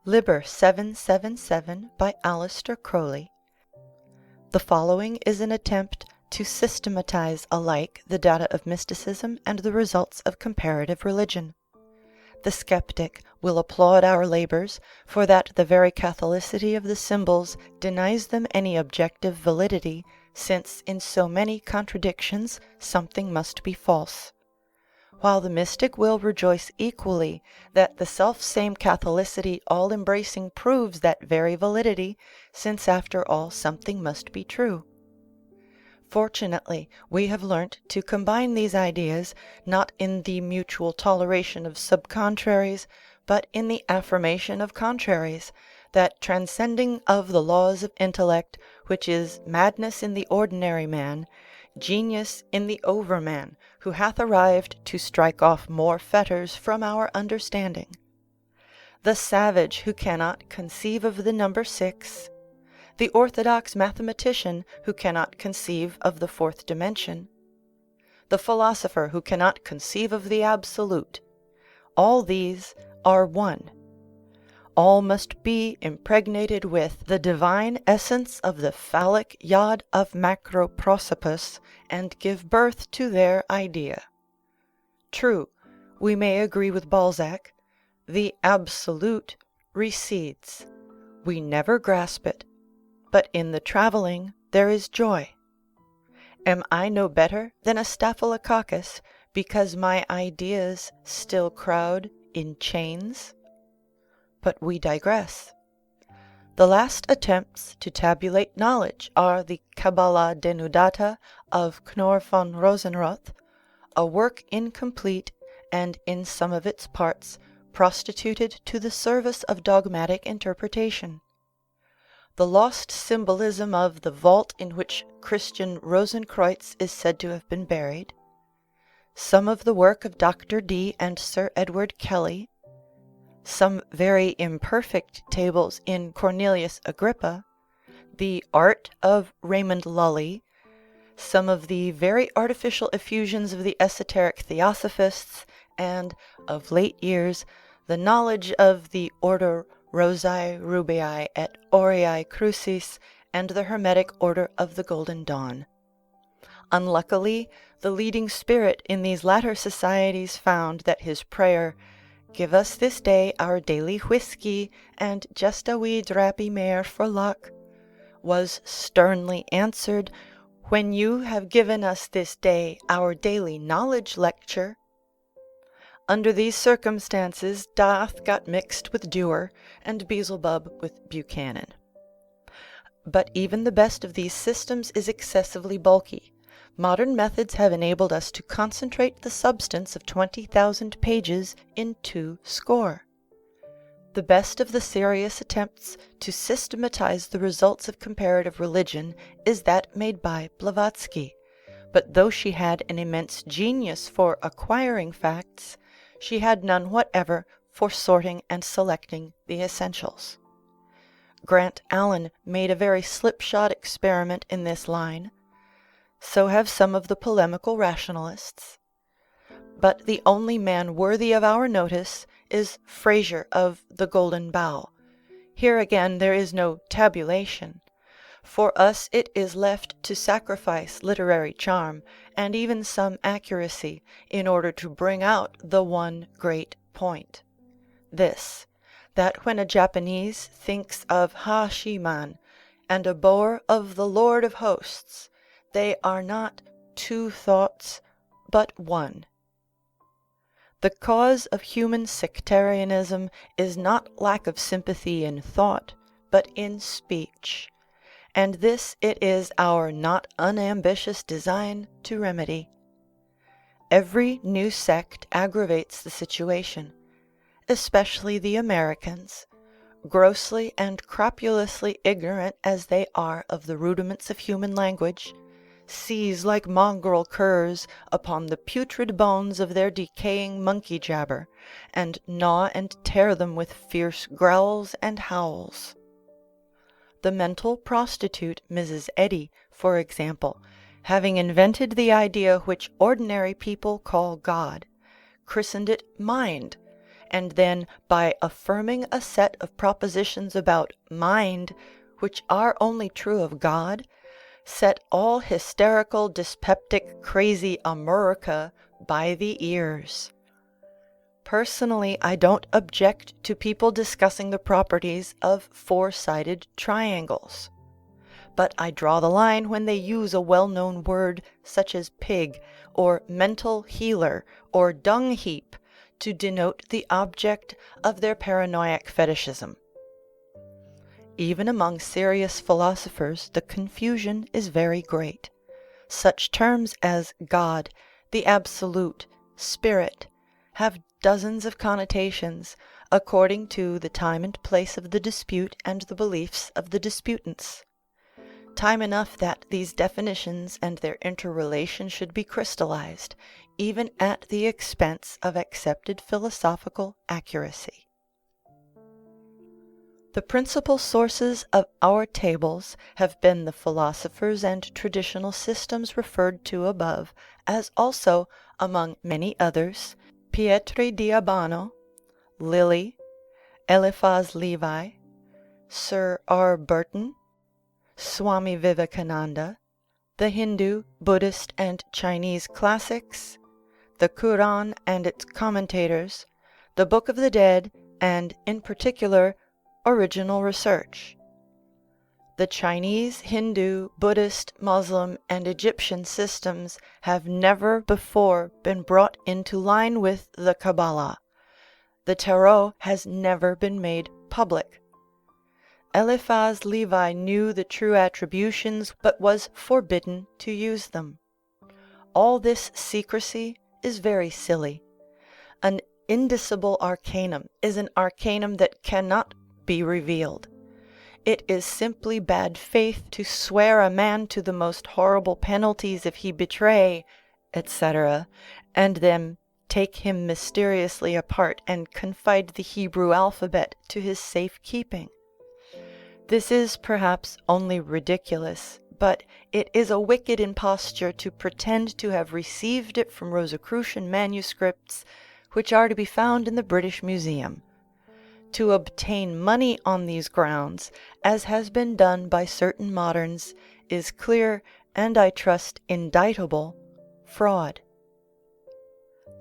Liber 777 by ALEISTER CROWLEY. The following is an attempt to systematize alike the data of mysticism and the results of comparative religion. The skeptic will applaud our labors, for that the very catholicity of the symbols denies them any objective validity, since in so many contradictions something must be false; while the mystic will rejoice equally that the self-same catholicity all-embracing proves that very validity, since after all something must be true. Fortunately, we have learnt to combine these ideas, not in the mutual toleration of sub-contraries, but in the affirmation of contraries, that transcending of the laws of intellect, which is madness in the ordinary man, genius in the overman, who hath arrived to strike off more fetters from our understanding. The savage who cannot conceive of the number 6, the orthodox mathematician who cannot conceive of the fourth dimension, the philosopher who cannot conceive of the absolute, all these are one. All must be impregnated with the divine essence of the phallic yod of Macroprosopus, and give birth to their idea. True, we may agree with Balzac, the absolute recedes, we never grasp it, but in the travelling there is joy. Am I no better than a staphylococcus, because my ideas still crowd in chains? But we digress. The last attempts to tabulate knowledge are the Cabala Denudata of Knorr von Rosenroth, a work incomplete, and in some of its parts prostituted to the service of dogmatic interpretation. The lost symbolism of the vault in which Christian Rosenkreutz is said to have been buried, some of the work of Dr. Dee and Sir Edward Kelly, some very imperfect tables in Cornelius Agrippa, the art of Raymond Lully, some of the very artificial effusions of the esoteric theosophists, and, of late years, the knowledge of the Order Rosae Rubeae et Aureae Crucis, and the Hermetic Order of the Golden Dawn. Unluckily, the leading spirit in these latter societies found that his prayer, "Give us this day our daily whisky, and just a wee drappy mair for luck," was sternly answered, "When you have given us this day our daily knowledge lecture." Under these circumstances, Dath got mixed with Dewar, and Beelzebub with Buchanan. But even the best of these systems is excessively bulky. Modern methods have enabled us to concentrate the substance of 20,000 pages in 2 score. The best of the serious attempts to systematize the results of comparative religion is that made by Blavatsky, but though she had an immense genius for acquiring facts, she had none whatever for sorting and selecting the essentials. Grant Allen made a very slipshod experiment in this line. So have some of the polemical rationalists. But the only man worthy of our notice is Fraser of the Golden Bough. Here again there is no tabulation. For us it is left to sacrifice literary charm, and even some accuracy, in order to bring out the one great point. This, that when a Japanese thinks of Ha-shi-man, and a Boer of the Lord of Hosts, they are not 2 thoughts, but one. The cause of human sectarianism is not lack of sympathy in thought, but in speech, and this it is our not unambitious design to remedy. Every new sect aggravates the situation, especially the Americans, grossly and crapulously ignorant as they are of the rudiments of human language, seize like mongrel curs upon the putrid bones of their decaying monkey jabber, and gnaw and tear them with fierce growls and howls. The mental prostitute Mrs. Eddy, for example, having invented the idea which ordinary people call God, christened it mind, and then, by affirming a set of propositions about mind, which are only true of God, set all hysterical, dyspeptic, crazy Amurica by the ears. Personally, I don't object to people discussing the properties of four-sided triangles. But I draw the line when they use a well-known word such as pig, or mental healer, or dung heap, to denote the object of their paranoiac fetishism. Even among serious philosophers the confusion is very great. Such terms as God, the Absolute, Spirit, have dozens of connotations, according to the time and place of the dispute and the beliefs of the disputants. Time enough that these definitions and their interrelation should be crystallized, even at the expense of accepted philosophical accuracy. The principal sources of our tables have been the philosophers and traditional systems referred to above, as also, among many others, Pietri di Abano, Lilly, Eliphas Levi, Sir R. Burton, Swami Vivekananda, the Hindu, Buddhist, and Chinese classics, the Quran and its commentators, the Book of the Dead, and, in particular, original research. The Chinese, Hindu, Buddhist, Muslim, and Egyptian systems have never before been brought into line with the Kabbalah. The Tarot has never been made public. Eliphas Levi knew the true attributions, but was forbidden to use them. All this secrecy is very silly. An indicible arcanum is an arcanum that cannot be revealed. It is simply bad faith to swear a man to the most horrible penalties if he betray, etc., and then take him mysteriously apart and confide the Hebrew alphabet to his safe keeping. This is perhaps only ridiculous, but it is a wicked imposture to pretend to have received it from Rosicrucian manuscripts, which are to be found in the British Museum. To obtain money on these grounds, as has been done by certain moderns, is clear, and I trust indictable, fraud.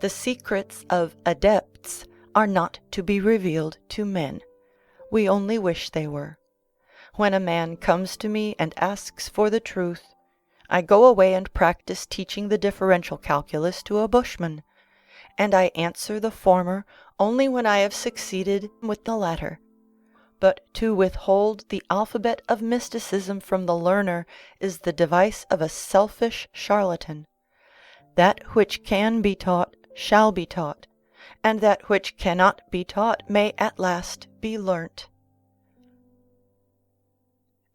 The secrets of adepts are not to be revealed to men. We only wish they were. When a man comes to me and asks for the truth, I go away and practice teaching the differential calculus to a bushman, and I answer the former only when I have succeeded with the latter. But to withhold the alphabet of mysticism from the learner is the device of a selfish charlatan. That which can be taught shall be taught, and that which cannot be taught may at last be learnt.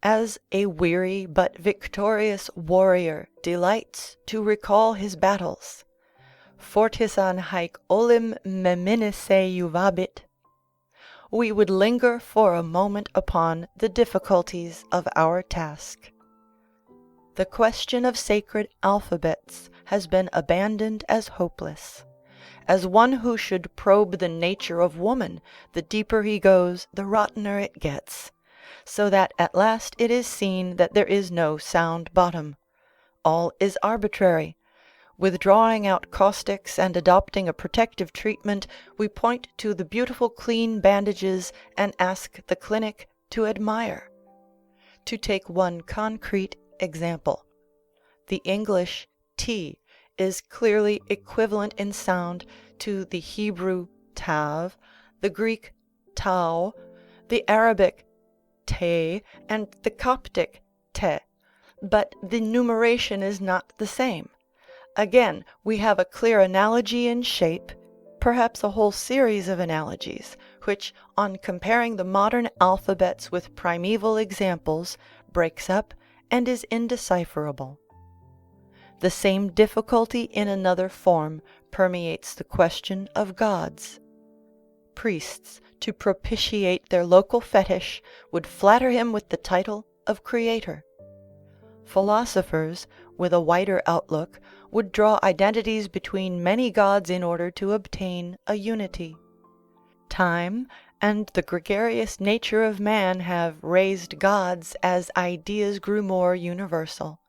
As a weary but victorious warrior delights to recall his battles, fortis an haec olim meminisse juvabit, we would linger for a moment upon the difficulties of our task. The question of sacred alphabets has been abandoned as hopeless. As one who should probe the nature of woman, the deeper he goes, the rottener it gets, so that at last it is seen that there is no sound bottom. All is arbitrary. Withdrawing out caustics and adopting a protective treatment, we point to the beautiful clean bandages and ask the clinic to admire. To take one concrete example, the English T is clearly equivalent in sound to the Hebrew tav, the Greek tau, the Arabic te, and the Coptic te, but the numeration is not the same. Again, we have a clear analogy in shape, perhaps a whole series of analogies, which, on comparing the modern alphabets with primeval examples, breaks up and is indecipherable. The same difficulty in another form permeates the question of gods. Priests, to propitiate their local fetish, would flatter him with the title of creator. Philosophers, with a wider outlook, would draw identities between many gods in order to obtain a unity. Time and the gregarious nature of man have raised gods as ideas grew more universal.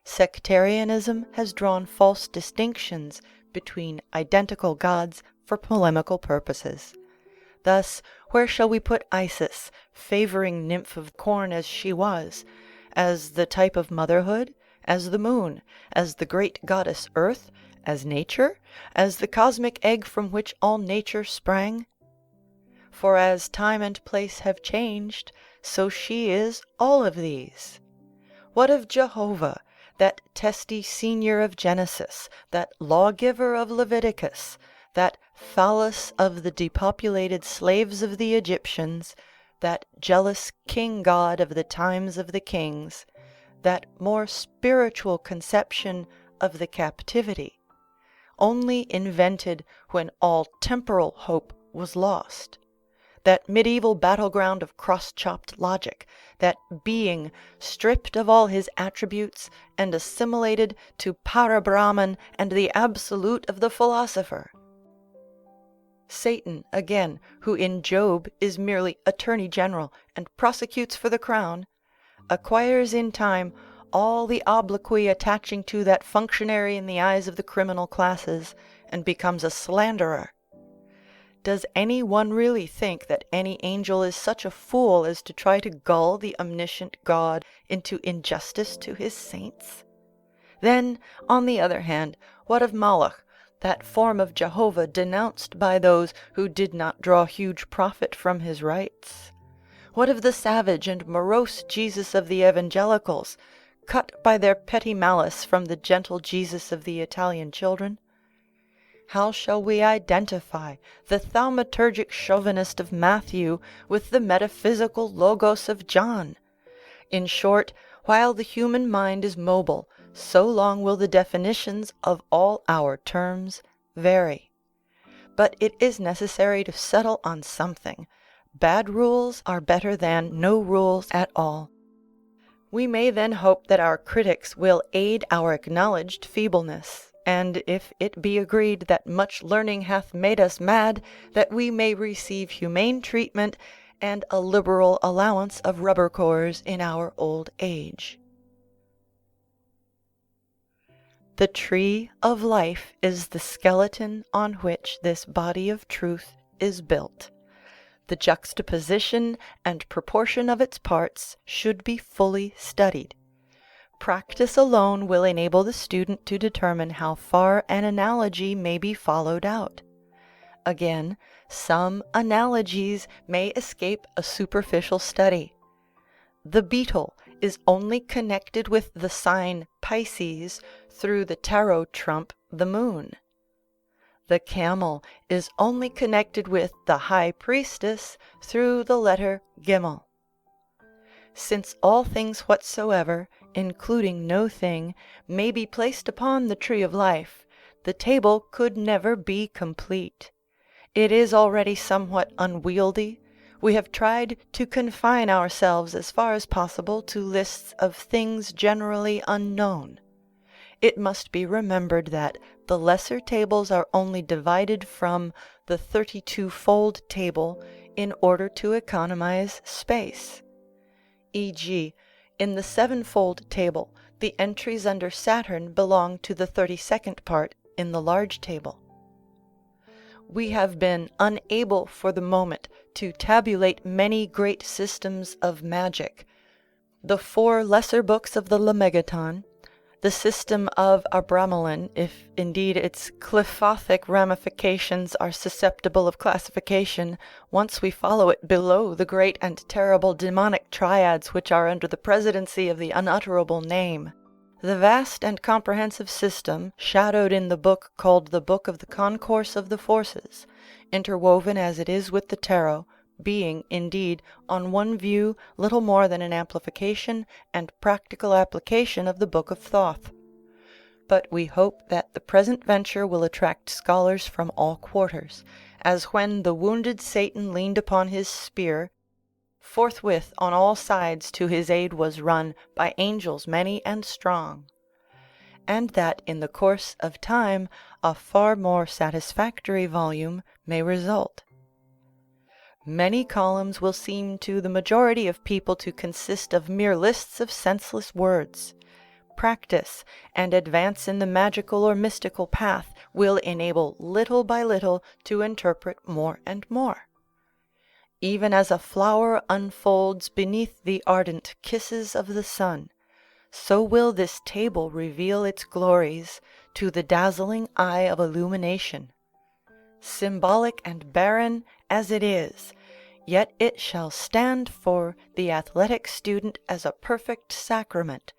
Sectarianism has drawn false distinctions between identical gods for polemical purposes. Thus, where shall we put Isis, favouring nymph of corn as she was, as the type of motherhood, as the moon, as the great goddess Earth, as nature, as the cosmic egg from which all nature sprang? For as time and place have changed, so she is all of these. What of Jehovah, that testy senior of Genesis, that lawgiver of Leviticus, that phallus of the depopulated slaves of the Egyptians, that jealous king god of the times of the kings, that more spiritual conception of the captivity, only invented when all temporal hope was lost? That medieval battleground of cross-chopped logic, that being stripped of all his attributes and assimilated to Para-Brahman and the absolute of the philosopher? Satan, again, who in Job is merely attorney general and prosecutes for the crown, acquires in time all the obloquy attaching to that functionary in the eyes of the criminal classes, and becomes a slanderer. Does any one really think that any angel is such a fool as to try to gull the omniscient God into injustice to his saints? Then, on the other hand, what of Moloch, that form of Jehovah denounced by those who did not draw huge profit from his rites? What of the savage and morose Jesus of the evangelicals, cut by their petty malice from the gentle Jesus of the Italian children? How shall we identify the thaumaturgic chauvinist of Matthew with the metaphysical logos of John? In short, while the human mind is mobile, so long will the definitions of all our terms vary. But it is necessary to settle on something. Bad rules are better than no rules at all. We may then hope that our critics will aid our acknowledged feebleness, and if it be agreed that much learning hath made us mad, that we may receive humane treatment and a liberal allowance of rubber cores in our old age. The tree of life is the skeleton on which this body of truth is built. The juxtaposition and proportion of its parts should be fully studied. Practice alone will enable the student to determine how far an analogy may be followed out. Again, some analogies may escape a superficial study. The beetle is only connected with the sign Pisces through the tarot trump, the moon. The camel is only connected with the high priestess through the letter Gimel. Since all things whatsoever, including no thing, may be placed upon the tree of life, the table could never be complete. It is already somewhat unwieldy. We have tried to confine ourselves as far as possible to lists of things generally unknown. It must be remembered that the lesser tables are only divided from the 32-fold table in order to economize space. E.g., in the 7-fold table, the entries under Saturn belong to the 32nd part in the large table. We have been unable for the moment to tabulate many great systems of magic. The 4 lesser books of the Lemegeton, the system of Abramelin, if indeed its clifothic ramifications are susceptible of classification, once we follow it below the great and terrible demonic triads which are under the presidency of the unutterable name. The vast and comprehensive system, shadowed in the book called the Book of the Concourse of the Forces, interwoven as it is with the tarot, being, indeed, on one view, little more than an amplification and practical application of the Book of Thoth. But we hope that the present venture will attract scholars from all quarters, as when the wounded Satan leaned upon his spear, forthwith on all sides to his aid was run by angels many and strong, and that in the course of time a far more satisfactory volume may result. Many columns will seem to the majority of people to consist of mere lists of senseless words. Practice and advance in the magical or mystical path will enable little by little to interpret more and more. Even as a flower unfolds beneath the ardent kisses of the sun, so will this table reveal its glories to the dazzling eye of illumination. Symbolic and barren as it is, yet it shall stand for the athletic student as a perfect sacrament,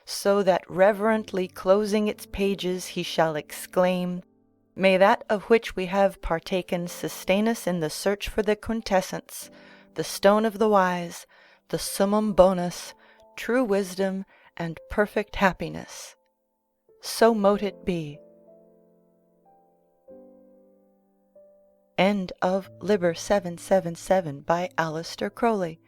so that reverently closing its pages he shall exclaim, "May that of which we have partaken sustain us in the search for the quintessence, the stone of the wise, the summum bonus, true wisdom, and perfect happiness." So mote it be. End of Liber 777 by Aleister Crowley.